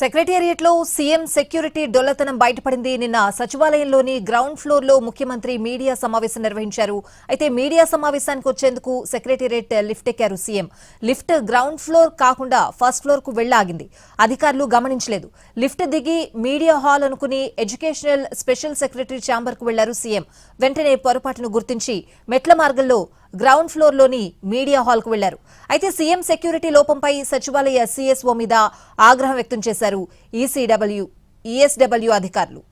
Secretariat లో CM security డొల్లతనం బయటపడింది. నిన్న సచివాలయంలోని గ్రౌండ్ ఫ్లోర్ లో ముఖ్యమంత్రి మీడియా సమావేశం నిర్వహించారు. అయితే మీడియా సమావేశానికి వచ్చేందుకు సెక్రటేరియట్ లిఫ్ట్ ఎక్కారు సీఎం. లిఫ్ట్ గ్రౌండ్ ఫ్లోర్ కాకుండా ఫస్ట్ ఫ్లోర్ కు వెళ్లాగింది. అధికారులు గమనించలేదు. లిఫ్ట్ దిగి మీడియా హాల్ అనుకుని ఎడ్యుకేషనల్ స్పెషల్ సెక్రటరీ ఛాంబర్ కు వెళ్లారు సీఎం. వెంటనే పొరపాటును గుర్తించి మెట్ల మార్గంలో గ్రౌండ్ ఫ్లోర్ లోని మీడియా హాల్ కు వెళ్లారు. అయితే సీఎం సెక్యూరిటీ లోపంపై సచివాలయ సీఎస్ఓ మీద ఆగ్రహం వ్యక్తం చేశారు ఈఎస్డబ్ల్యూ అధికారులు.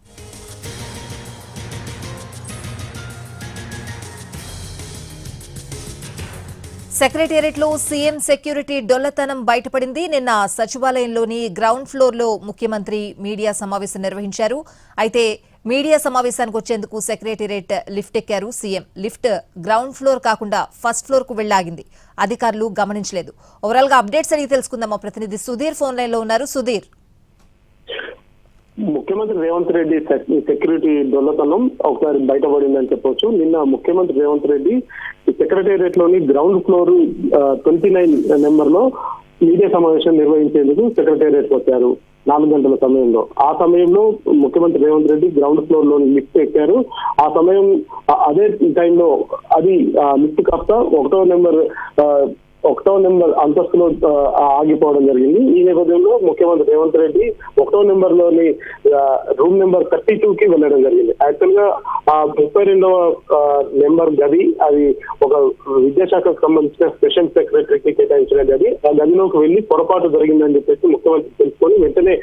సెక్రటేరియట్ లో సీఎం సెక్యూరిటీ డొల్లతనం బయటపడింది. నిన్న సచివాలయంలోని గ్రౌండ్ ఫ్లోర్ లో ముఖ్యమంత్రి మీడియా సమావేశం నిర్వహించారు. అయితే మీడియా సమావేశానికి వచ్చేందుకు సెక్రటేరియట్ లిఫ్ట్ ఎక్కారు సీఎం. లిఫ్ట్ గ్రౌండ్ ఫ్లోర్ కాకుండా ఫస్ట్ ఫ్లోర్ కు వెళ్లాగింది. అధికారులు గమనించలేదు. ఓవరాల్ గా అప్డేట్స్ అడిగి తెలుసుకుందాం. మా ప్రతినిధి సుధీర్ ఫోన్ లైన్ లో ఉన్నారు. సుధీర్, ముఖ్యమంత్రి రేవంత్ రెడ్డి సెక్యూరిటీ దొంగతనం ఒకసారి బయటపడిందని చెప్పొచ్చు. నిన్న ముఖ్యమంత్రి రేవంత్ రెడ్డి సెక్రటేరియట్ లోని గ్రౌండ్ ఫ్లోర్ 29 నెంబర్ లో మీడియా సమావేశం నిర్వహించేందుకు సెక్రటేరియట్ వచ్చారు 4 గంటల సమయంలో. ఆ సమయంలో ముఖ్యమంత్రి రేవంత్ రెడ్డి గ్రౌండ్ ఫ్లోర్ లోని లిఫ్ట్ ఎక్కారు. ఆ సమయం అదే టైంలో అది లిఫ్ట్ కాస్త 1వ నెంబర్ అంతస్తులో ఆగిపోవడం జరిగింది. ఈ నేపథ్యంలో ముఖ్యమంత్రి రేవంత్ రెడ్డి 1వ నెంబర్ లోని రూమ్ నెంబర్ 32 కి వెళ్ళడం జరిగింది. యాక్చువల్ గా 32వ నెంబర్ గది అది ఒక విద్యాశాఖకు సంబంధించిన స్పెషల్ సెక్రటరీకి కేటాయించిన గది. ఆ గదిలోకి వెళ్లి పొరపాటు జరిగిందని చెప్పేసి ముఖ్యమంత్రి తెలుసుకొని వెంటనే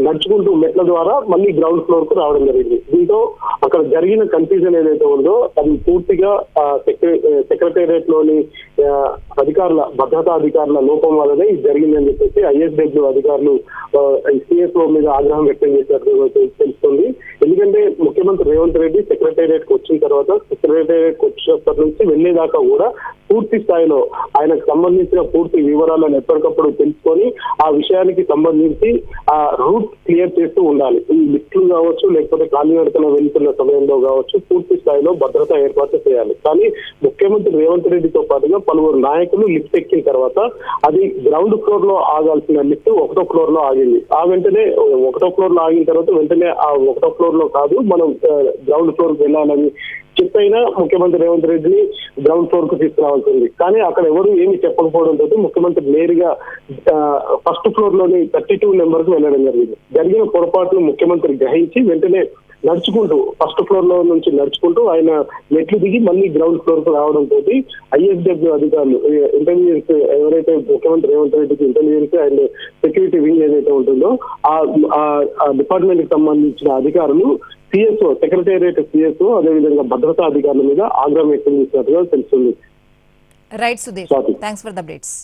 నడుచుకుంటూ మెట్ల ద్వారా మళ్ళీ గ్రౌండ్ ఫ్లోర్ కు రావడం జరిగింది. దీంతో అక్కడ జరిగిన కన్ఫ్యూజన్ ఏదైతే ఉందో అది పూర్తిగా సెక్రటేరియట్ లోని భద్రతా అధికారుల లోపం వల్లనే ఇది జరిగిందని చెప్పేసి ఐఎస్డబ్ల్యూ అధికారులు సిఎస్ఓ మీద ఆగ్రహం వ్యక్తం చేసినట్టు తెలుస్తుంది. ఎందుకంటే ముఖ్యమంత్రి రేవంత్ రెడ్డి సెక్రటేరియట్ కు వచ్చిన తర్వాత సెక్రటేరియట్ కు వచ్చినప్పటి నుంచి వెళ్లేదాకా కూడా పూర్తి స్థాయిలో ఆయనకు సంబంధించిన పూర్తి వివరాలను ఎప్పటికప్పుడు తెలుసుకొని ఆ విషయానికి సంబంధించి ఆ రూట్ క్లియర్ చేస్తూ ఉండాలి. ఈ లిఫ్ట్లు కావచ్చు, లేకపోతే కాలినడకన వెళ్తున్న సమయంలో కావచ్చు, పూర్తి స్థాయిలో భద్రతా ఏర్పాట్లు చేయాలి. కానీ ముఖ్యమంత్రి రేవంత్ రెడ్డితో పాటుగా పలువురు నాయకులు లిఫ్ట్ ఎక్కిన తర్వాత అది గ్రౌండ్ ఫ్లోర్ లో ఆగాల్సిన లిఫ్ట్ 1వ ఫ్లోర్ లో ఆగింది. ఆ వెంటనే 1వ ఫ్లోర్ లో ఆగిన తర్వాత వెంటనే ఆ 1వ ఫ్లోర్ లో కాదు మనం గ్రౌండ్ ఫ్లోర్ కి వెళ్ళాలని చెప్పైనా ముఖ్యమంత్రి రేవంత్ రెడ్డిని గ్రౌండ్ ఫ్లోర్ కు తీసుకురావాల్సింది. కానీ అక్కడ ఎవరు ఏమి చెప్పకపోవడంతో ముఖ్యమంత్రి నేరుగా ఫస్ట్ ఫ్లోర్ లోని 32 నెంబర్ కు వెళ్ళడం జరిగింది. జరిగిన పొరపాట్లు ముఖ్యమంత్రి గ్రహించి వెంటనే నడుచుకుంటూ ఫస్ట్ ఫ్లోర్ లో నుంచి నడుచుకుంటూ ఆయన మెట్లు దిగి మళ్ళీ గ్రౌండ్ ఫ్లోర్ కు రావడం తోటి ఐఎస్డబ్ల్యూ అధికారులు ఇంటెలిజెన్స్ ఎవరైతే ముఖ్యమంత్రి రేవంత్ రెడ్డికి ఇంటెలిజెన్స్ అండ్ సెక్యూరిటీ వింగ్ ఏదైతే ఉంటుందో ఆ డిపార్ట్మెంట్ కి సంబంధించిన అధికారులు సిఎస్ఓ సెక్రటేరియట్ సిఎస్ఓ అదేవిధంగా భద్రతా అధికారుల మీద ఆగ్రహం వ్యక్తం చేసినట్టుగా తెలుస్తుంది. Right Sudheer, thanks for the updates.